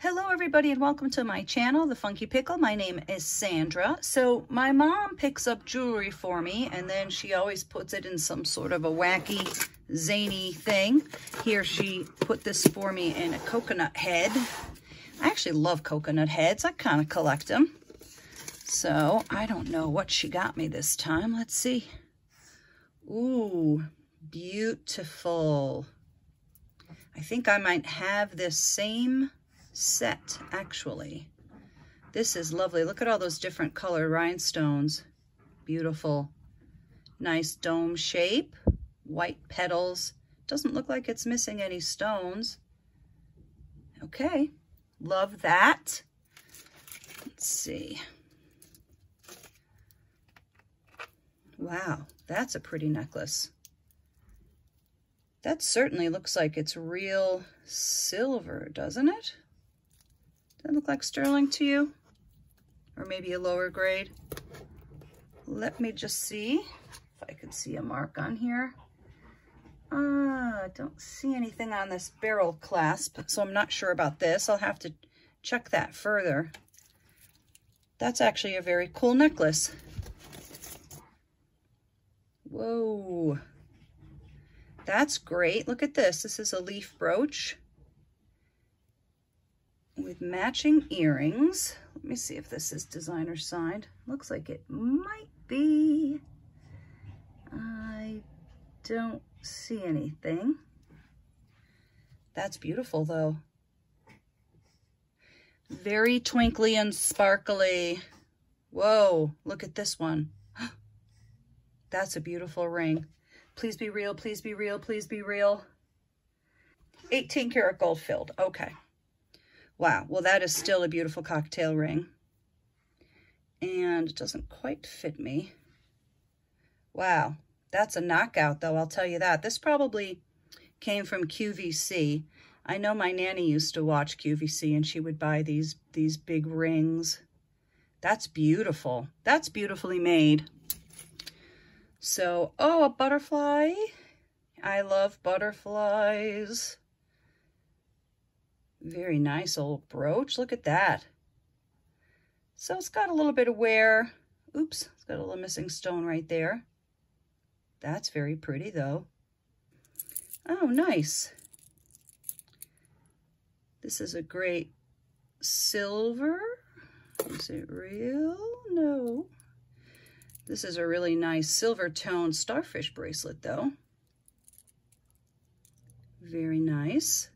Hello everybody and welcome to my channel, The Funky Pickle. My name is Sandra. So my mom picks up jewelry for me and then she always puts it in some sort of a wacky, zany thing. Here she put this for me in a coconut head. I actually love coconut heads. I kind of collect them. So I don't know what she got me this time. Let's see. Ooh, beautiful. I think I might have this same set actually. This is lovely. Look at all those different colored rhinestones. Beautiful. Nice dome shape. White petals. Doesn't look like it's missing any stones. Okay. Love that. Let's see. Wow, that's a pretty necklace. That certainly looks like it's real silver, doesn't it? Does that look like sterling to you? Or maybe a lower grade? Let me just see if I can see a mark on here. I don't see anything on this barrel clasp, so I'm not sure about this. I'll have to check that further. That's actually a very cool necklace. Whoa. That's great. Look at this. This is a leaf brooch with matching earrings. Let me see if this is designer signed. Looks like it might be. I don't see anything. That's beautiful though. Very twinkly and sparkly. Whoa, look at this one. That's a beautiful ring. Please be real, please be real, please be real. 18 karat gold filled. Okay. Wow. Well, that is still a beautiful cocktail ring. And it doesn't quite fit me. Wow. That's a knockout, though, I'll tell you that. This probably came from QVC. I know my nanny used to watch QVC, and she would buy these big rings. That's beautiful. That's beautifully made. So, oh, a butterfly. I love butterflies. Very nice old brooch. Look at that. So it's got a little bit of wear. Oops, it's got a little missing stone right there. That's very pretty though. Oh, nice. This is a great silver. Is it real? No. This is a really nice silver toned starfish bracelet though. Very nice.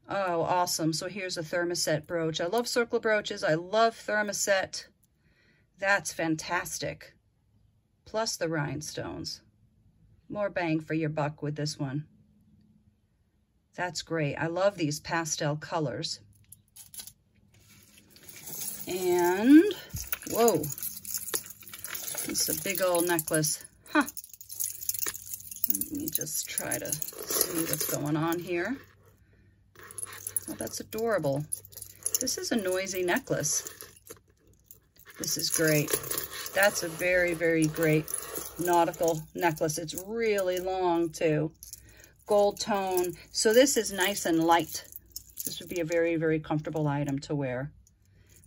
Oh, awesome. So here's a thermoset brooch. I love circle brooches. I love thermoset. That's fantastic. Plus the rhinestones. More bang for your buck with this one. That's great. I love these pastel colors. And, whoa. It's a big old necklace. Huh. Let me just try to see what's going on here. Oh, that's adorable. This is a noisy necklace. This is great. That's a very, very great nautical necklace. It's really long too. Gold tone. So this is nice and light. This would be a very, very comfortable item to wear.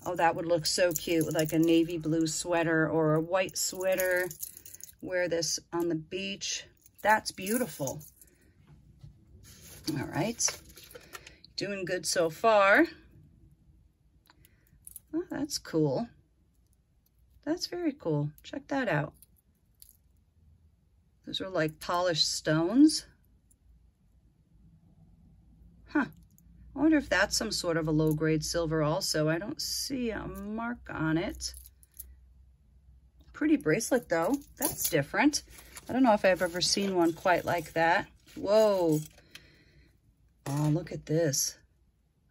Oh, that would look so cute with like a navy blue sweater or a white sweater. Wear this on the beach. That's beautiful. All right. Doing good so far. Oh, that's cool. That's very cool. Check that out. Those are like polished stones. Huh. I wonder if that's some sort of a low-grade silver also. I don't see a mark on it. Pretty bracelet though. That's different. I don't know if I've ever seen one quite like that. Whoa. Oh, look at this.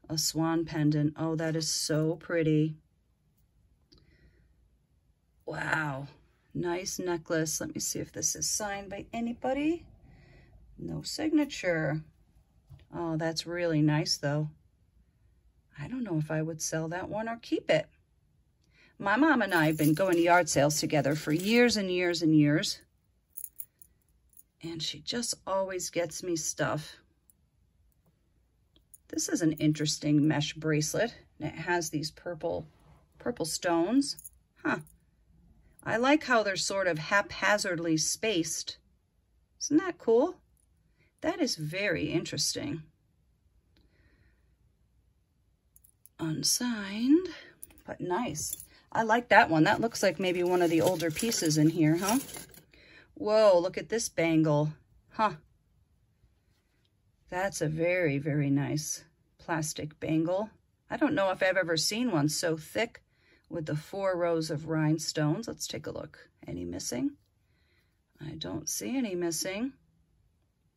A swan pendant. Oh, that is so pretty. Wow. Nice necklace. Let me see if this is signed by anybody. No signature. Oh, that's really nice, though. I don't know if I would sell that one or keep it. My mom and I have been going to yard sales together for years and years and years. And she just always gets me stuff. This is an interesting mesh bracelet. And it has these purple stones. Huh. I like how they're sort of haphazardly spaced. Isn't that cool? That is very interesting. Unsigned, but nice. I like that one. That looks like maybe one of the older pieces in here, huh? Whoa, look at this bangle. Huh. That's a very, very nice plastic bangle. I don't know if I've ever seen one so thick with the 4 rows of rhinestones. Let's take a look. Any missing? I don't see any missing.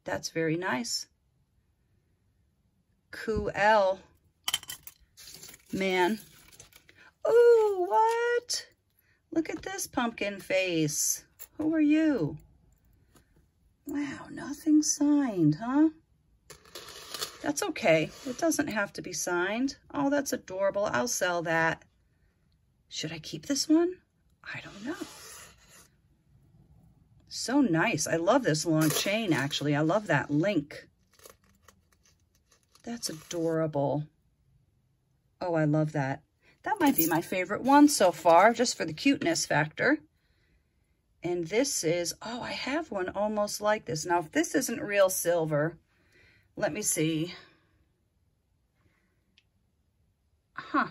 That's very nice. Cool. Man. Oh, what? Look at this pumpkin face. Who are you? Wow, nothing signed, huh? That's okay. It doesn't have to be signed. Oh, that's adorable. I'll sell that. Should I keep this one? I don't know. So nice. I love this long chain, actually. I love that link. That's adorable. Oh, I love that. That might be my favorite one so far, just for the cuteness factor. And this is, oh, I have one almost like this. Now, if this isn't real silver, let me see. Huh.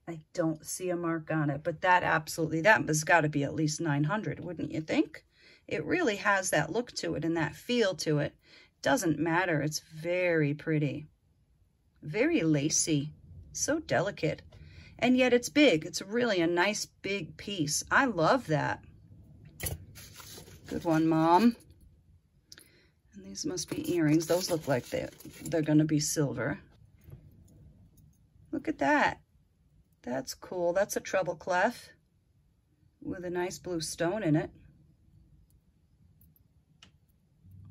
I don't see a mark on it, but that absolutely, that has got to be at least 900, wouldn't you think? It really has that look to it and that feel to it. Doesn't matter. It's very pretty. Very lacy. So delicate. And yet it's big. It's really a nice big piece. I love that. Good one, Mom. And these must be earrings. Those look like they're going to be silver. Look at that. That's cool. That's a treble clef with a nice blue stone in it.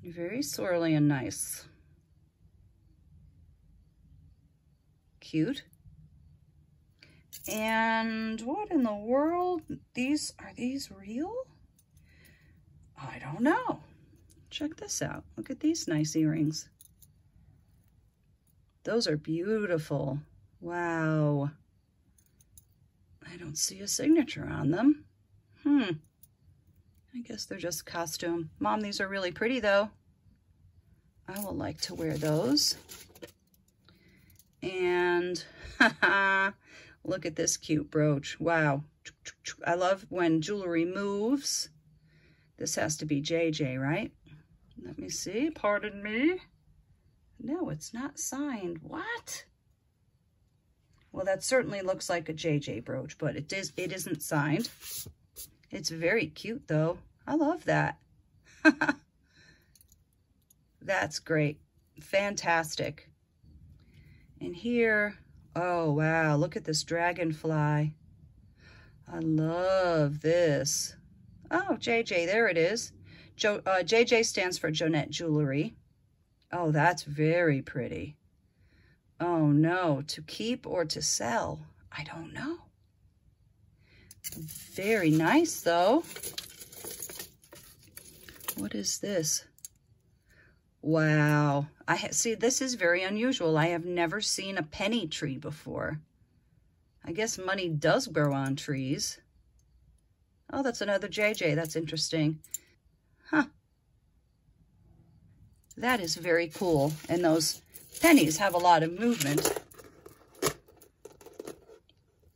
Very swirly and nice. Cute. And what in the world? Are these real? I don't know. Check this out. Look at these nice earrings. Those are beautiful. Wow. I don't see a signature on them. I guess they're just costume. Mom, these are really pretty though. I will like to wear those. And look at this cute brooch. Wow. I love when jewelry moves. This has to be JJ, right? Let me see. Pardon me. No, it's not signed. What? Well, that certainly looks like a JJ brooch, but it isn't signed. It's very cute, though. I love that. That's great. Fantastic. And here, oh, wow, look at this dragonfly. I love this. Oh, JJ, there it is. JJ stands for Jonette Jewelry. Oh, that's very pretty. Oh, no, to keep or to sell? I don't know. Very nice, though. What is this? Wow. See, this is very unusual. I have never seen a penny tree before. I guess money does grow on trees. Oh, that's another JJ. That's interesting. Huh. That is very cool. And those pennies have a lot of movement.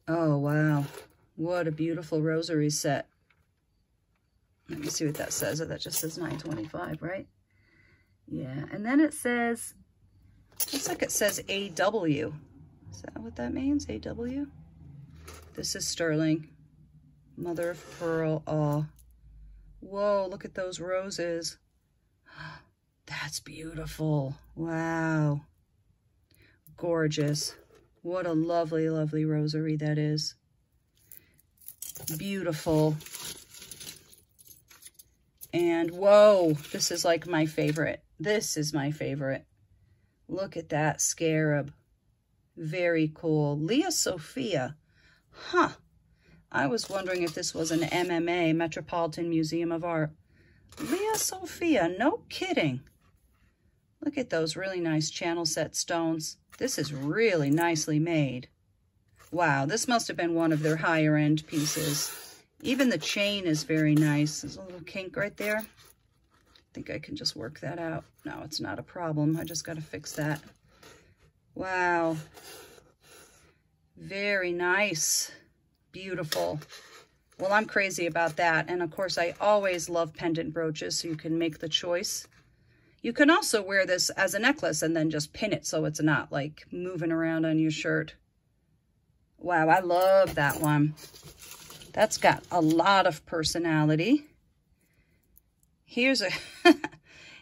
Oh, wow. What a beautiful rosary set. Let me see what that says. Oh, that just says $9.25, right? Yeah, and then it says, looks like it says AW. Is that what that means, AW? This is sterling. Mother of pearl. Oh, whoa, look at those roses. That's beautiful. Wow. Gorgeous. What a lovely, lovely rosary that is. Beautiful. And whoa, this is like my favorite. This is my favorite. Look at that scarab. Very cool. Leah Sophia. Huh. I was wondering if this was an MMA, Metropolitan Museum of Art. Leah Sophia, no kidding. Look at those really nice channel set stones. This is really nicely made. Wow, this must have been one of their higher end pieces. Even the chain is very nice. There's a little kink right there. I think I can just work that out. No, it's not a problem. I just got to fix that. Wow. Very nice. Beautiful. Well, I'm crazy about that. And of course, I always love pendant brooches, so you can make the choice. You can also wear this as a necklace and then just pin it so it's not like moving around on your shirt. Wow, I love that one. That's got a lot of personality. Here's a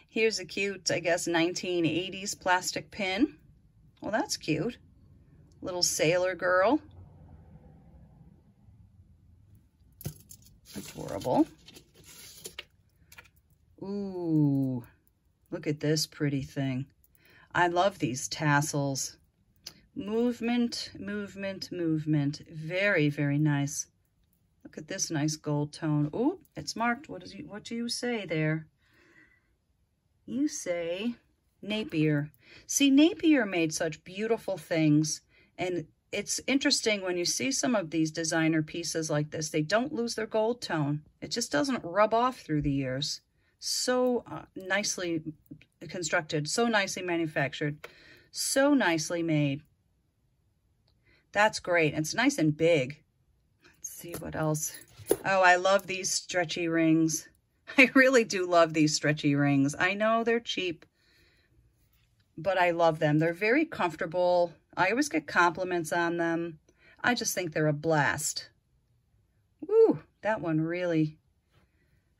here's a cute, I guess, 1980s plastic pin. Well, that's cute. Little sailor girl. Adorable. Ooh, look at this pretty thing. I love these tassels. Movement, movement, movement. Very, very nice. Look at this nice gold tone. Ooh, it's marked. What do you say there? You say Napier. See, Napier made such beautiful things, and it's interesting when you see some of these designer pieces like this, they don't lose their gold tone. It just doesn't rub off through the years. So nicely constructed, so nicely manufactured, so nicely made. That's great. It's nice and big. Let's see what else. Oh, I love these stretchy rings. I really do love these stretchy rings. I know they're cheap, but I love them. They're very comfortable. I always get compliments on them. I just think they're a blast. Woo, that one really,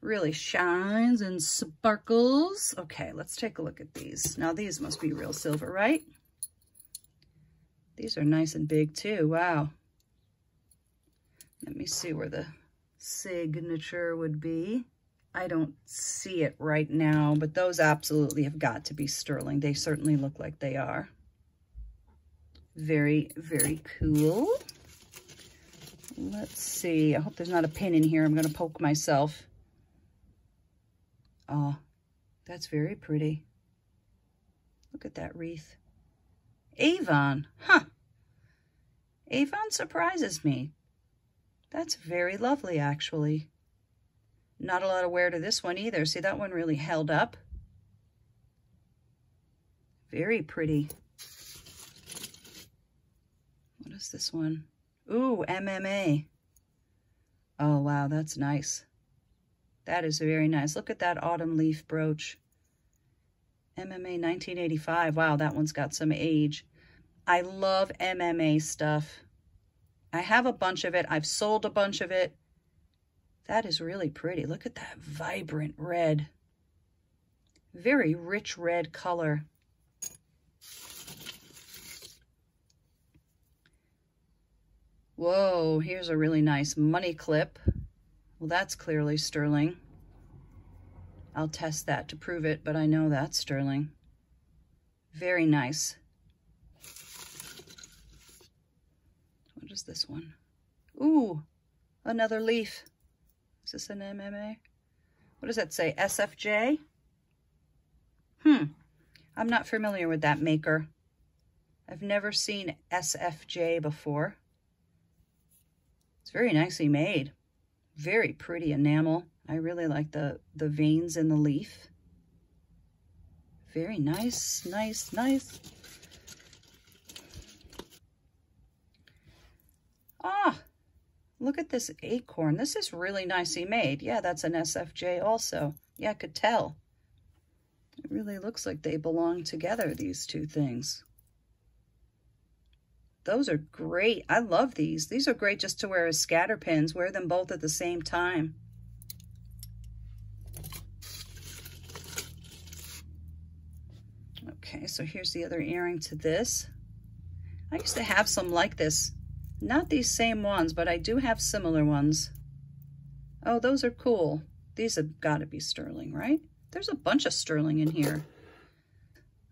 really shines and sparkles. Okay, let's take a look at these. Now, these must be real silver, right? These are nice and big too. Wow. Let me see where the signature would be. I don't see it right now, but those absolutely have got to be sterling. They certainly look like they are. Very, very cool. Let's see. I hope there's not a pin in here. I'm going to poke myself. Oh, that's very pretty. Look at that wreath. Avon. Huh. Avon surprises me. That's very lovely, actually. Not a lot of wear to this one either. See, that one really held up. Very pretty. What is this one? Ooh, MMA. Oh, wow, that's nice. That is very nice. Look at that autumn leaf brooch. MMA 1985. Wow, that one's got some age. I love MMA stuff. I have a bunch of it. I've sold a bunch of it. That is really pretty. Look at that vibrant red. Very rich red color. Whoa, here's a really nice money clip. Well, that's clearly sterling. I'll test that to prove it, but I know that's sterling. Very nice. What is this one? Ooh, another leaf. Is this an MMA? What does that say? SFJ? I'm not familiar with that maker. I've never seen SFJ before. It's very nicely made. Very pretty enamel. I really like the veins in the leaf. Very nice, nice, nice. Ah, look at this acorn. This is really nicely made. Yeah, that's an SFJ also. Yeah, I could tell. It really looks like they belong together, these two things. Those are great. I love these. These are great just to wear as scatter pins. Wear them both at the same time. Okay, so here's the other earring to this. I used to have some like this. Not these same ones, but I do have similar ones. Oh, those are cool. These have got to be sterling, right? There's a bunch of sterling in here.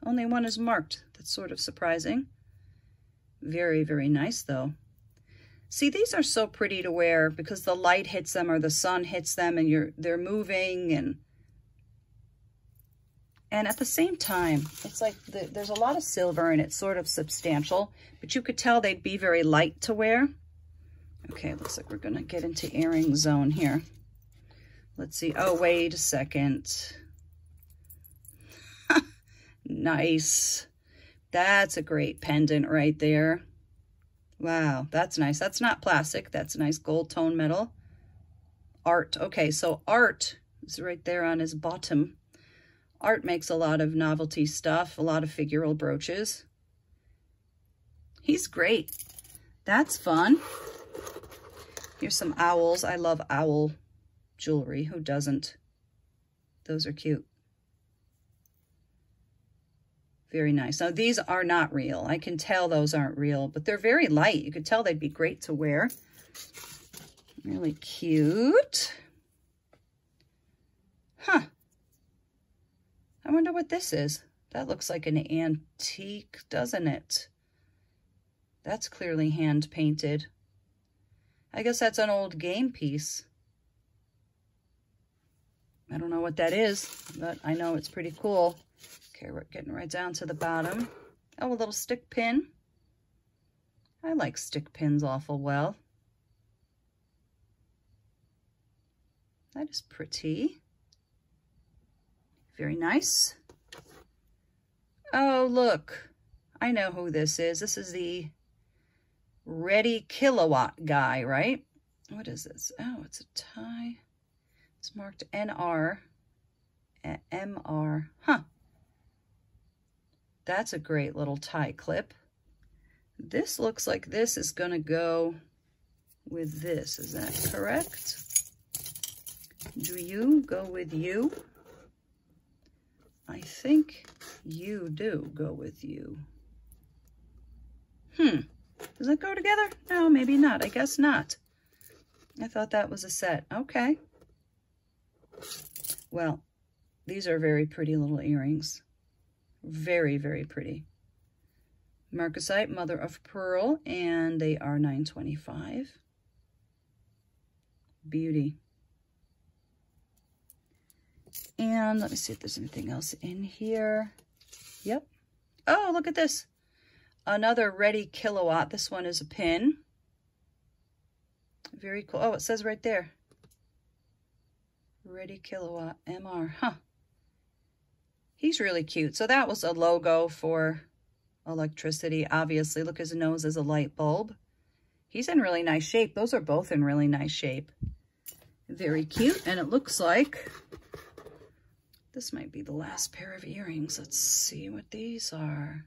Only one is marked. That's sort of surprising. Very, very nice, though. See, these are so pretty to wear because the light hits them or the sun hits them and they're moving. And at the same time, it's like there's a lot of silver and it's sort of substantial, but you could tell they'd be very light to wear. Okay, looks like we're gonna get into earring zone here. Let's see. Oh, wait a second. Nice. That's a great pendant right there. Wow, that's nice. That's not plastic. That's a nice gold tone metal. Art. Okay, so Art is right there on his bottom. Art makes a lot of novelty stuff, a lot of figural brooches. He's great. That's fun. Here's some owls. I love owl jewelry. Who doesn't? Those are cute. Very nice. Now, these are not real. I can tell those aren't real, but they're very light. You could tell they'd be great to wear. Really cute. Huh. I wonder what this is. That looks like an antique, doesn't it? That's clearly hand painted. I guess that's an old game piece. I don't know what that is, but I know it's pretty cool. Okay, we're getting right down to the bottom. Oh, a little stick pin. I like stick pins awful well. That is pretty. Very nice. Oh, look. I know who this is. This is the Ready Kilowatt guy, right? What is this? Oh, it's a tie. It's marked NR, MR. Huh. That's a great little tie clip. This looks like this is going to go with this. Is that correct? Do you go with you? I think you do go with you. Does that go together? No, maybe not. I guess not. I thought that was a set. Okay. Well, these are very pretty little earrings. Very, very pretty. Marcasite, mother of pearl, and they are $9.25. Beauty. And let me see if there's anything else in here. Yep. Oh, look at this. Another Ready Kilowatt. This one is a pin. Very cool. Oh, it says right there. Ready Kilowatt, MR. Huh. He's really cute. So that was a logo for electricity. Obviously, look, his nose is a light bulb. He's in really nice shape. Those are both in really nice shape. Very cute. And it looks like this might be the last pair of earrings. Let's see what these are.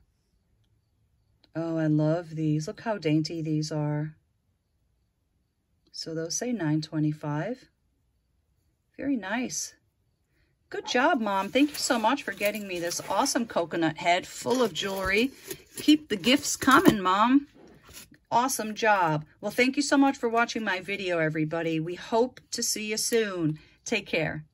Oh, I love these. Look how dainty these are. So those say $9.25. Very nice. Good job, Mom. Thank you so much for getting me this awesome coconut head full of jewelry. Keep the gifts coming, Mom. Awesome job. Well, thank you so much for watching my video, everybody. We hope to see you soon. Take care.